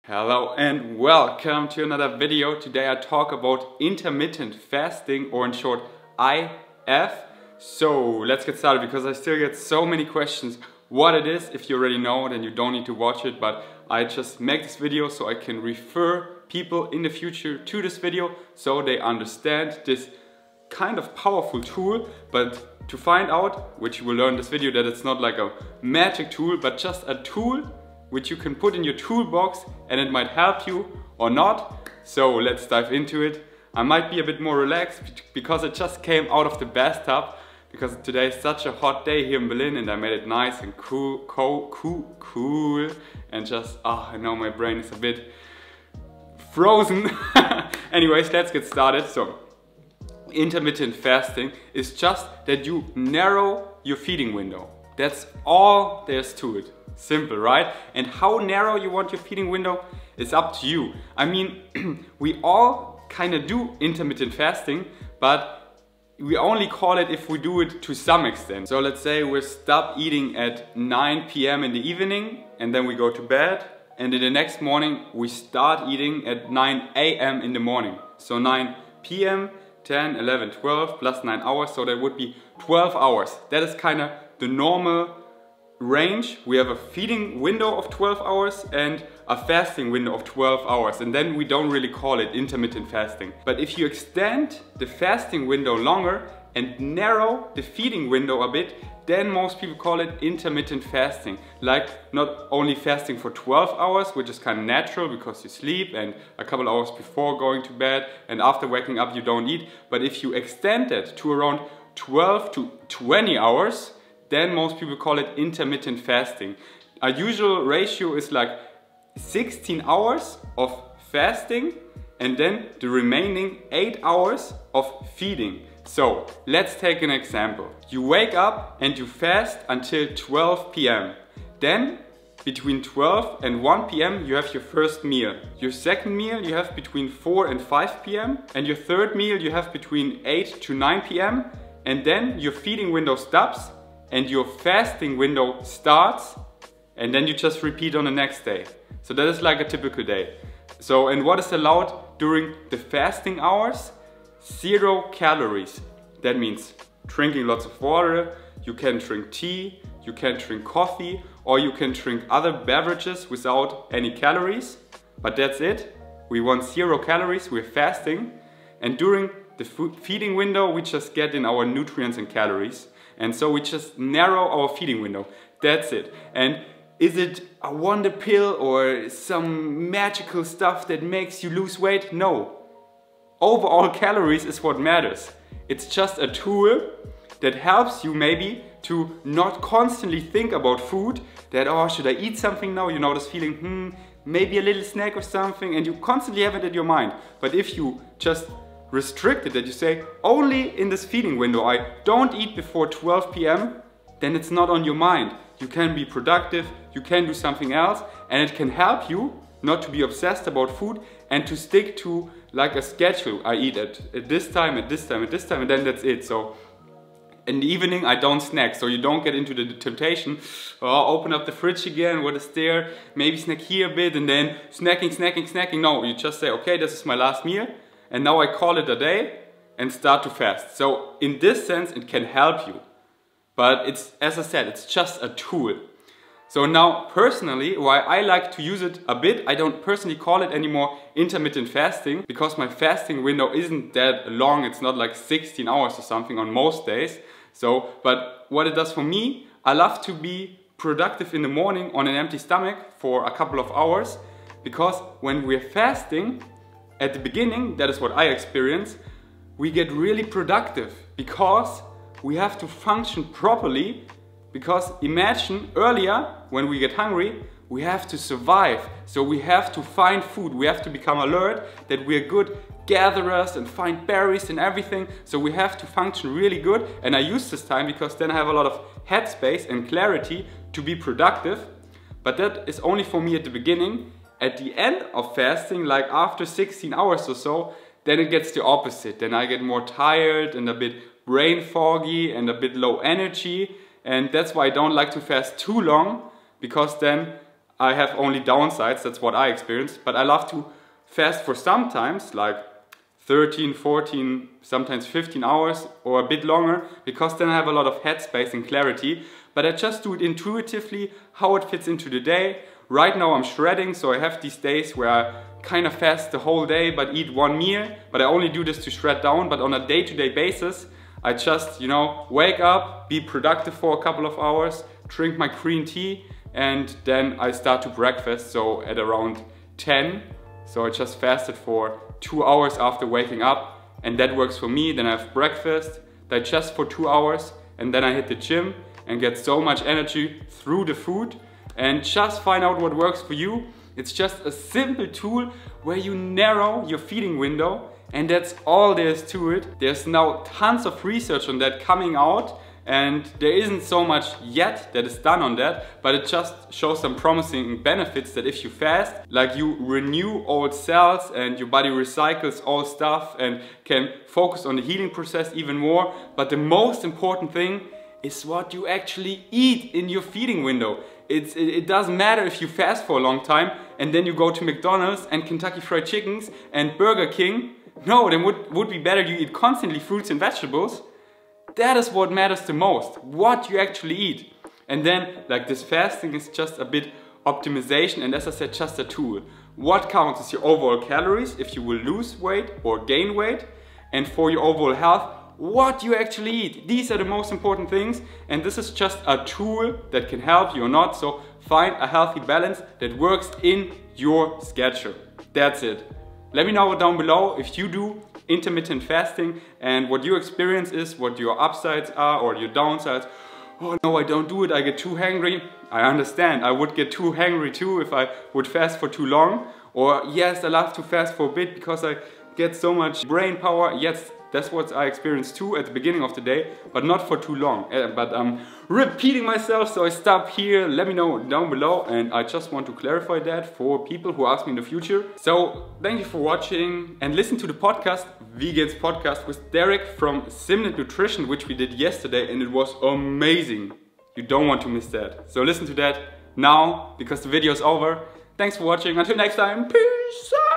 Hello and welcome to another video. Today I talk about intermittent fasting, or in short IF. So let's get started because I still get so many questions what it is. If you already know, then you don't need to watch it, but I just make this video so I can refer people in the future to this video so they understand this kind of powerful tool. But to find out, which you will learn in this video, that it's not like a magic tool but just a tool which you can put in your toolbox and it might help you or not. So let's dive into it. I might be a bit more relaxed because I just came out of the bathtub, because today is such a hot day here in Berlin and I made it nice and cool and just, I know my brain is a bit frozen. Anyways, let's get started. So intermittent fasting is just that you narrow your feeding window. That's all there's to it. Simple, right? And how narrow you want your feeding window is up to you. I mean, we all kind of do intermittent fasting, but we only call it if we do it to some extent. So let's say we stop eating at 9 p.m. in the evening and then we go to bed, and in the next morning we start eating at 9 a.m. in the morning. So 9 p.m., 10, 11, 12 plus 9 hours, so that would be 12 hours. That is kind of the normal range. We have a feeding window of 12 hours and a fasting window of 12 hours, and then we don't really call it intermittent fasting. But if you extend the fasting window longer and narrow the feeding window a bit, then most people call it intermittent fasting. Like not only fasting for 12 hours, which is kind of natural because you sleep, and a couple hours before going to bed and after waking up you don't eat, but if you extend it to around 12 to 20 hours, then most people call it intermittent fasting. A usual ratio is like 16 hours of fasting and then the remaining 8 hours of feeding. So let's take an example. You wake up and you fast until 12 p.m. Then between 12 and 1 p.m. you have your first meal. Your second meal you have between 4 and 5 p.m. and your third meal you have between 8 to 9 p.m. and then your feeding window stops and your fasting window starts, and then you just repeat on the next day. So that is like a typical day. So, and what is allowed during the fasting hours? 0 calories. That means drinking lots of water, you can drink tea, you can drink coffee, or you can drink other beverages without any calories. But that's it. We want 0 calories, we're fasting. And during the feeding window, we just get in our nutrients and calories. And so we just narrow our feeding window. That's it. And is it a wonder pill or some magical stuff that makes you lose weight? No. Overall calories is what matters. It's just a tool that helps you maybe to not constantly think about food, that, oh, should I eat something now? You know this feeling, maybe a little snack or something, and you constantly have it in your mind. But if you just restrict it, that you say, only in this feeding window I don't eat before 12 p.m, then it's not on your mind. You can be productive, you can do something else, and it can help you not to be obsessed about food and to stick to like a schedule. I eat at this time, at this time, at this time, and then that's it. So in the evening I don't snack, so you don't get into the temptation, open up the fridge again, what is there, maybe snack here a bit and then snacking. No, you just say, okay, this is my last meal and now I call it a day and start to fast. So in this sense it can help you. But it's, as I said, it's just a tool. So now personally, why I like to use it a bit, I don't personally call it anymore intermittent fasting, because my fasting window isn't that long. It's not like 16 hours or something on most days. So, but what it does for me, I love to be productive in the morning on an empty stomach for a couple of hours, because when we're fasting, at the beginning, that is what I experience, we get really productive because we have to function properly. Because imagine earlier, when we get hungry, we have to survive. So we have to find food, we have to become alert, that we're good gatherers and find berries and everything. So we have to function really good. And I use this time because then I have a lot of headspace and clarity to be productive. But that is only for me at the beginning. At the end of fasting, like after 16 hours or so, then it gets the opposite. Then I get more tired and a bit brain foggy and a bit low energy. And that's why I don't like to fast too long, because then I have only downsides, that's what I experienced. But I love to fast for sometimes like 13, 14, sometimes 15 hours or a bit longer, because then I have a lot of headspace and clarity. But I just do it intuitively, how it fits into the day. Right now I'm shredding, so I have these days where I kind of fast the whole day but eat one meal. But I only do this to shred down. But on a day-to-day basis, I just, you know, wake up, be productive for a couple of hours, drink my green tea, and then I start to breakfast, so at around 10. So I just fasted for 2 hours after waking up, and that works for me. Then I have breakfast, digest for 2 hours, and then I hit the gym and get so much energy through the food. And just find out what works for you. It's just a simple tool where you narrow your feeding window, and that's all there is to it. There's now tons of research on that coming out, and there isn't so much yet that is done on that, but it just shows some promising benefits that if you fast, like you renew old cells and your body recycles old stuff and can focus on the healing process even more. But the most important thing is what you actually eat in your feeding window. It doesn't matter if you fast for a long time and then you go to McDonald's and Kentucky Fried Chickens and Burger King. No, then would be better you eat constantly fruits and vegetables. That is what matters the most, what you actually eat. And then, like, this fasting is just a bit optimization, and as I said, just a tool. What counts is your overall calories, if you will lose weight or gain weight, and for your overall health, what you actually eat. These are the most important things, and this is just a tool that can help you or not. So find a healthy balance that works in your schedule. That's it. Let me know down below if you do intermittent fasting and what your experience is, what your upsides are or your downsides. Oh no, I don't do it, I get too hangry. I understand, I would get too hangry too if I would fast for too long. Or yes, I love to fast for a bit because I get so much brain power. Yes, that's what I experienced too at the beginning of the day, but not for too long. But I'm repeating myself, so I stop here. Let me know down below, and I just want to clarify that for people who ask me in the future. So thank you for watching, and listen to the podcast, Vegan's Podcast with Derek from Simnett Nutrition, which we did yesterday, and it was amazing. You don't want to miss that. So listen to that now, because the video is over. Thanks for watching. Until next time, peace out.